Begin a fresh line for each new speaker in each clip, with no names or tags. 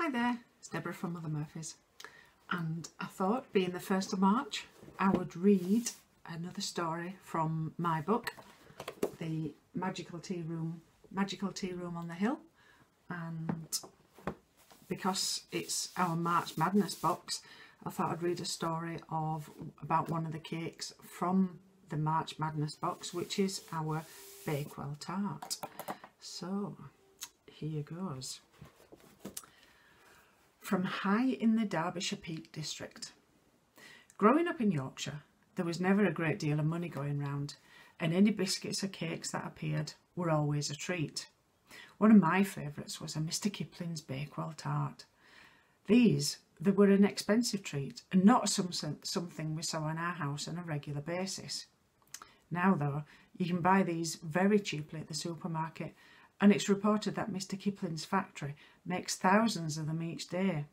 Hi there, it's Deborah from Mother Murphy's, and I thought, being the 1st of March, I would read another story from my book, the Magical Tearoom on the Hill, and because it's our March Madness box, I thought I'd read a story about one of the cakes from the March Madness box, which is our Bakewell Tart. So here goes. From high in the Derbyshire Peak District. Growing up in Yorkshire, there was never a great deal of money going round, and any biscuits or cakes that appeared were always a treat. One of my favourites was a Mr Kipling's Bakewell Tart. They were an expensive treat, and not something we saw in our house on a regular basis. Now though, you can buy these very cheaply at the supermarket, and it's reported that Mr Kipling's factory makes thousands of them each day.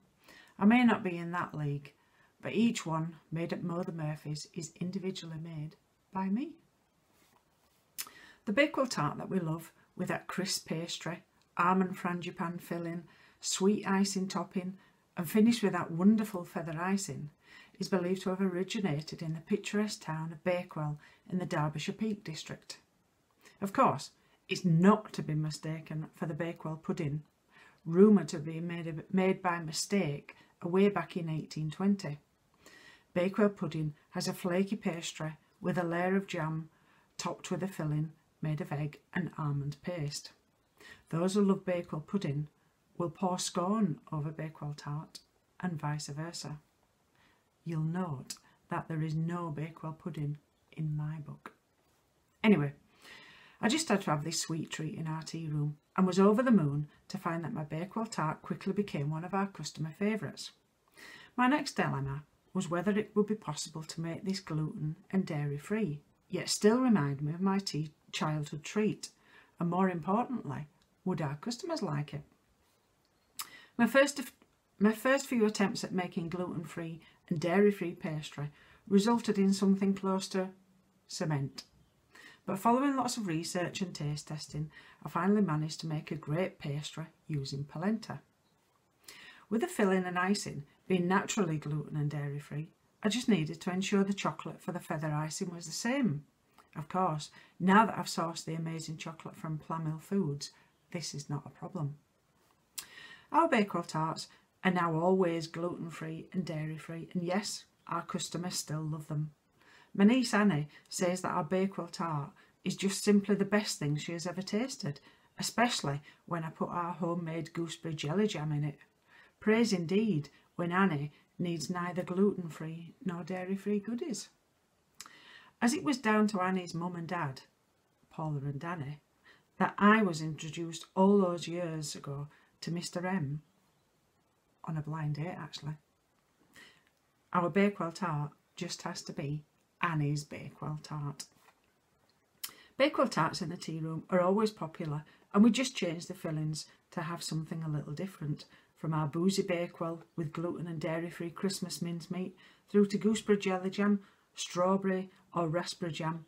I may not be in that league, but each one made at Mother Murphy's is individually made by me. The Bakewell Tart that we love, with that crisp pastry, almond frangipane filling, sweet icing topping, and finished with that wonderful feather icing, is believed to have originated in the picturesque town of Bakewell in the Derbyshire Peak District. Of course, it's not to be mistaken for the Bakewell pudding, rumoured to be made by mistake way back in 1820. Bakewell pudding has a flaky pastry with a layer of jam topped with a filling made of egg and almond paste. Those who love Bakewell pudding will pour scorn over Bakewell Tart and vice versa. You'll note that there is no Bakewell pudding in my book. Anyway, I just had to have this sweet treat in our tea room and was over the moon to find that my Bakewell Tart quickly became one of our customer favourites. My next dilemma was whether it would be possible to make this gluten and dairy free, yet still remind me of my childhood treat, and more importantly, would our customers like it? My first few attempts at making gluten-free and dairy-free pastry resulted in something close to cement. But following lots of research and taste testing, I finally managed to make a great pastry using polenta. With the filling and icing being naturally gluten and dairy free, I just needed to ensure the chocolate for the feather icing was the same. Of course, now that I've sourced the amazing chocolate from Plammill Foods, this is not a problem. Our Bakewell Tarts are now always gluten free and dairy free, and yes, our customers still love them. My niece Annie says that our Bakewell Tart is just simply the best thing she has ever tasted, especially when I put our homemade gooseberry jelly jam in it. Praise indeed when Annie needs neither gluten-free nor dairy-free goodies. As it was down to Annie's mum and dad, Paula and Danny, that I was introduced all those years ago to Mr M, on a blind date actually, our Bakewell Tart just has to be Annie's Bakewell Tart. Bakewell Tarts in the tea room are always popular, and we just changed the fillings to have something a little different, from our boozy Bakewell with gluten and dairy-free Christmas mincemeat through to gooseberry jelly jam, strawberry or raspberry jam,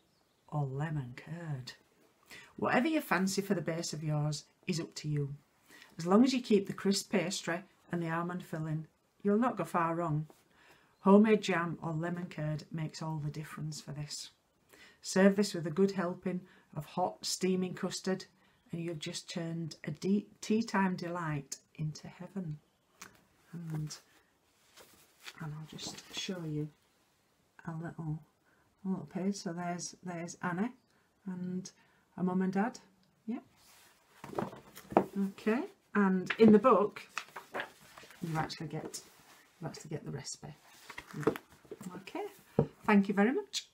or lemon curd. Whatever you fancy for the base of yours is up to you. As long as you keep the crisp pastry and the almond filling, you'll not go far wrong. Homemade jam or lemon curd makes all the difference for this. Serve this with a good helping of hot steaming custard, and you've just turned a tea time delight into heaven. And I'll just show you a little page. So there's Annie and her mum and dad. Yep. Okay. And in the book, you actually get the recipe. Okay, thank you very much.